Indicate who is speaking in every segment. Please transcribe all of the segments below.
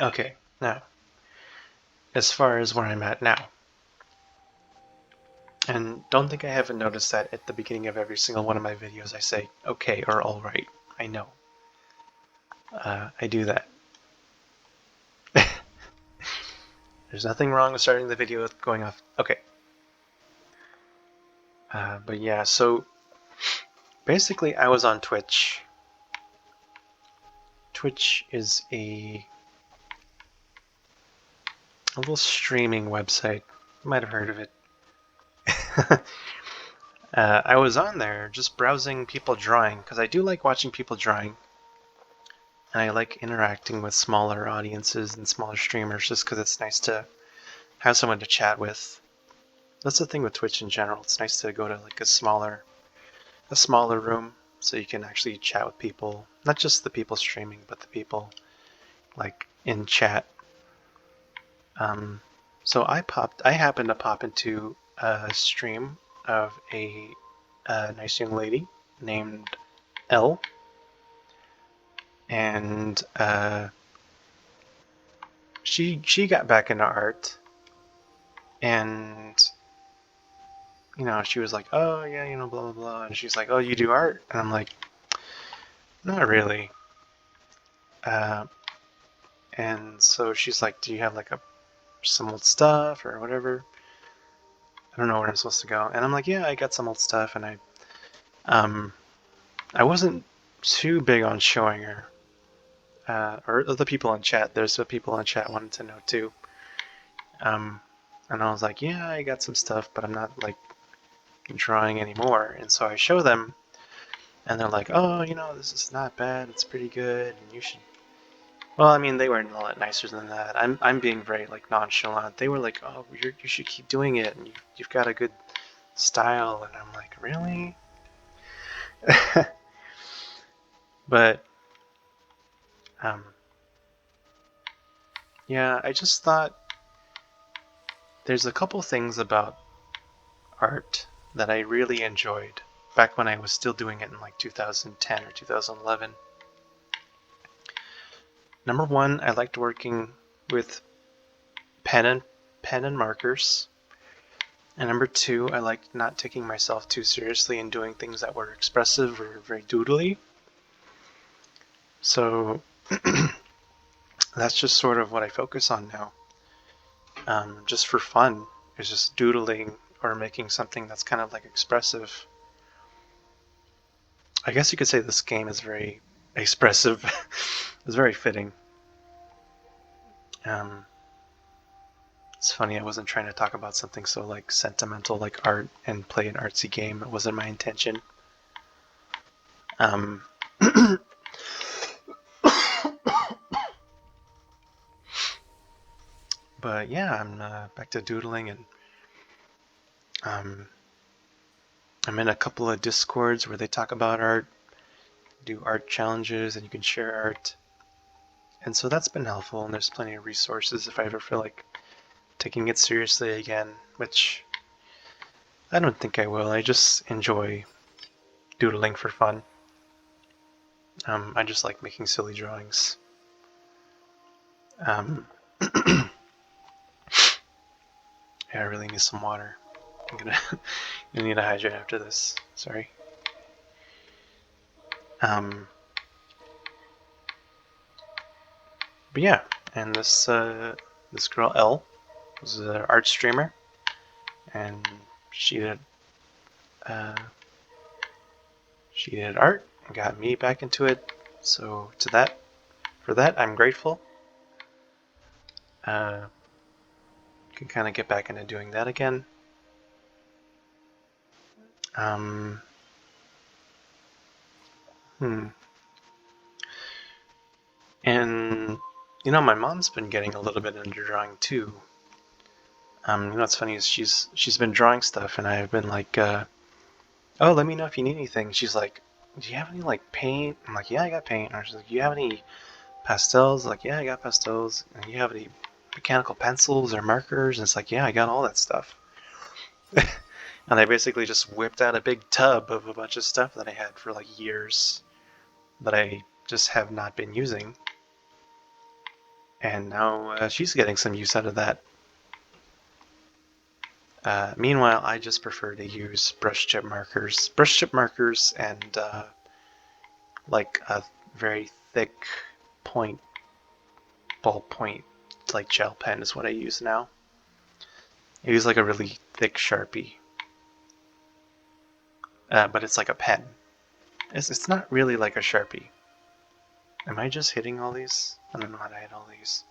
Speaker 1: Okay, now, as far as where I'm at now, and don't think I haven't noticed that at the beginning of every single one of my videos I say okay or alright. I know. I do that. There's nothing wrong with starting the video with going off. Okay. But yeah, so basically I was on Twitch. Twitch is a little streaming website. You might have heard of it. I was on there just browsing people drawing, because I do like watching people drawing. And I like interacting with smaller audiences and smaller streamers just because it's nice to have someone to chat with. That's the thing with Twitch in general. It's nice to go to like a smaller room so you can actually chat with people. Not just the people streaming, but the people like in chat. So I happened to pop into a stream of a nice young lady named Elle, and she got back into art, and she was like, oh yeah, blah blah blah, and she's like, oh, you do art, and I'm like, not really. Uh, and so she's like, do you have like some old stuff or whatever? I don't know where I'm supposed to go, and I'm like, yeah, I got some old stuff, and I wasn't too big on showing her. Or the people in chat. There's the people in chat wanted to know too. Um, and I was like, yeah, I got some stuff, but I'm not like drawing anymore. And so I show them, and they're like, oh, this is not bad. It's pretty good, and you should. Well, I mean, they were a lot nicer than that. I'm being very like nonchalant. They were like, oh, you should keep doing it, and you've got a good style. And I'm like, really? But um, yeah, I just thought there's a couple things about art that I really enjoyed back when I was still doing it in like 2010 or 2011. Number one, I liked working with pen and markers. And number two, I liked not taking myself too seriously and doing things that were expressive or very doodly. So that's just sort of what I focus on now. Just for fun, is just doodling or making something that's kind of like expressive. I guess you could say this game is very expressive. It's very fitting. Um, it's funny, I wasn't trying to talk about something so like sentimental like art and play an artsy game. It wasn't my intention. Um, but yeah, I'm back to doodling, and um, I'm in a couple of discords where they talk about art, do art challenges, and you can share art. And so that's been helpful, and there's plenty of resources if I ever feel like taking it seriously again, which I don't think I will. I just enjoy doodling for fun. I just like making silly drawings. Um, yeah, I really need some water. I'm gonna need to hydrate after this. Sorry. Um, but yeah, and this girl Elle was an art streamer, and she did uh, art and got me back into it. So for that, I'm grateful. Can kind of get back into doing that again. Um, hmm. And my mom's been getting a little bit into drawing too. What's funny is she's been drawing stuff, and I've been like, oh, let me know if you need anything. She's like, do you have any like paint? I'm like, yeah, I got paint. And she's like, do you have any pastels? Like, yeah, I got pastels. And you have any mechanical pencils or markers? And it's like, yeah, I got all that stuff. And I basically just whipped out a big tub of a bunch of stuff that I had for like years that I just have not been using. And now she's getting some use out of that. Meanwhile, I just prefer to use brush tip markers. Brush tip markers and like a very thick point, ballpoint, like gel pen is what I use now. I use like a really thick Sharpie. But it's like a pen. It's not really like a Sharpie. Am I just hitting all these? I don't know how to hit all these.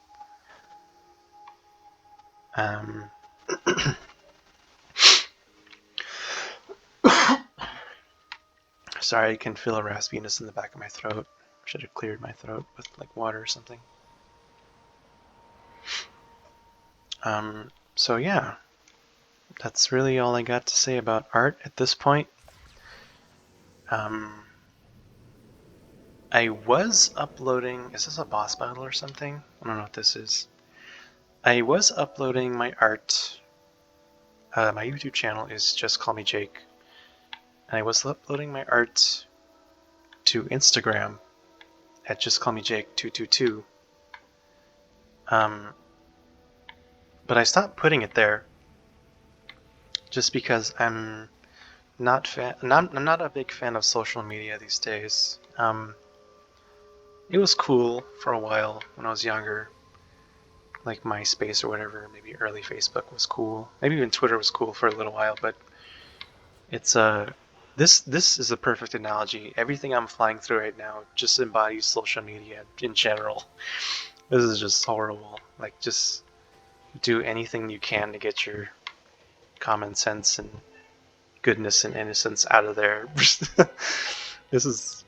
Speaker 1: Sorry, I can feel a raspiness in the back of my throat. Should have cleared my throat with like water or something. So yeah, that's really all I got to say about art at this point. I was uploading, is this a boss battle or something? I don't know what this is. I was uploading my art. My YouTube channel is Just Call Me Jake. And I was uploading my art to Instagram at Just Call Me Jake 222. But I stopped putting it there just because I'm not a big fan of social media these days. It was cool for a while when I was younger, like MySpace or whatever. Maybe early Facebook was cool. Maybe even Twitter was cool for a little while. But it's this is a perfect analogy. Everything I'm flying through right now just embodies social media in general. This is just horrible. Like, just do anything you can to get your common sense and goodness and innocence out of there. This is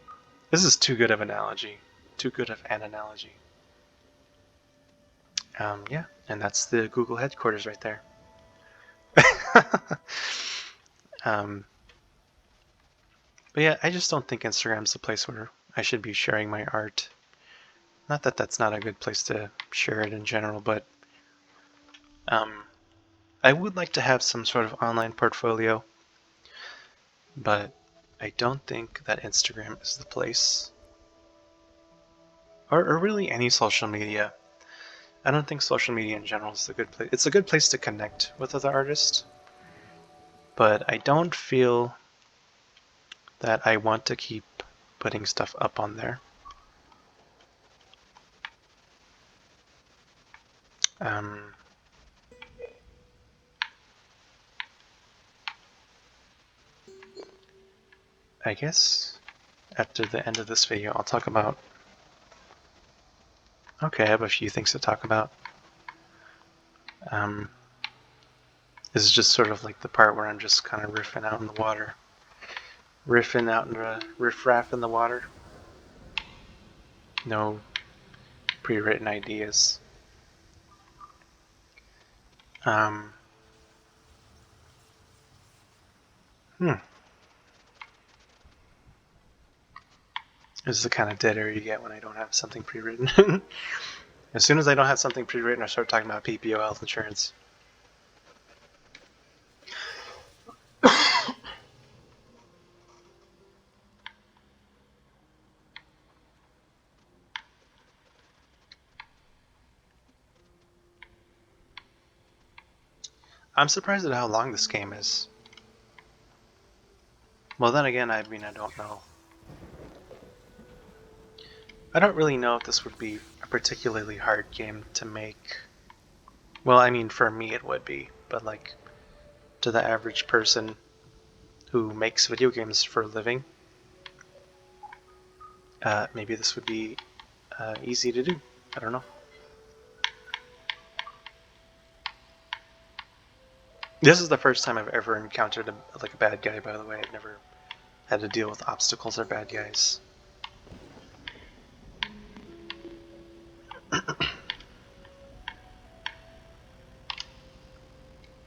Speaker 1: too good of an analogy. Too good of an analogy. Yeah, and that's the Google headquarters right there. But yeah, I just don't think Instagram's the place where I should be sharing my art. Not that that's not a good place to share it in general, but I would like to have some sort of online portfolio, but I don't think that Instagram is the place. Or really any social media. I don't think social media in general is a good place. It's a good place to connect with other artists, but I don't feel that I want to keep putting stuff up on there. I guess after the end of this video, I'll talk about... Okay, I have a few things to talk about. This is just sort of like the part where I'm just kind of riffing out in the water. Riffing out in the riff-raff in the water. No pre-written ideas. This is the kind of dead air you get when I don't have something pre-written. As soon as I don't have something pre-written, I start talking about PPO health insurance. I'm surprised at how long this game is. Well, then again, I mean, I don't know. I don't really know if this would be a particularly hard game to make. Well, I mean, for me it would be, but like, to the average person who makes video games for a living, maybe this would be easy to do. I don't know. This is the first time I've ever encountered a bad guy, by the way. I've never had to deal with obstacles or bad guys.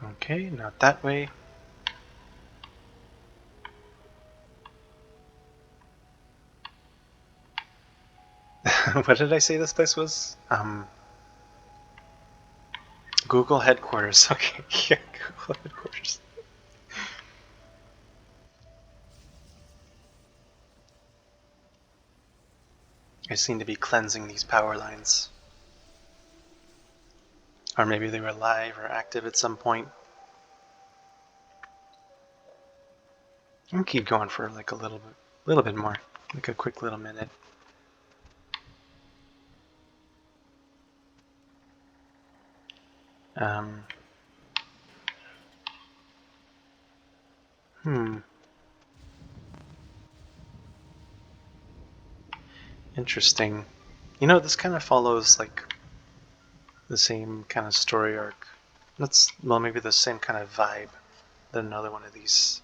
Speaker 1: Okay, not that way. What did I say this place was? Google headquarters. Okay, yeah, Google headquarters. I seem to be cleansing these power lines. Or maybe they were live or active at some point. I'm gonna keep going for like a little bit more, like a quick little minute. Um, Interesting. You know, this kind of follows like the same kind of story arc. Well, maybe the same kind of vibe that another one of these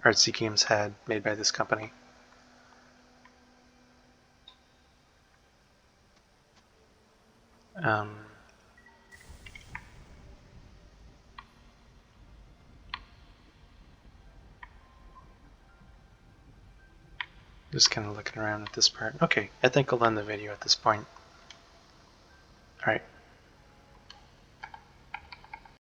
Speaker 1: artsy games had made by this company. Just kind of looking around at this part. Okay, I think I'll end the video at this point. Alright,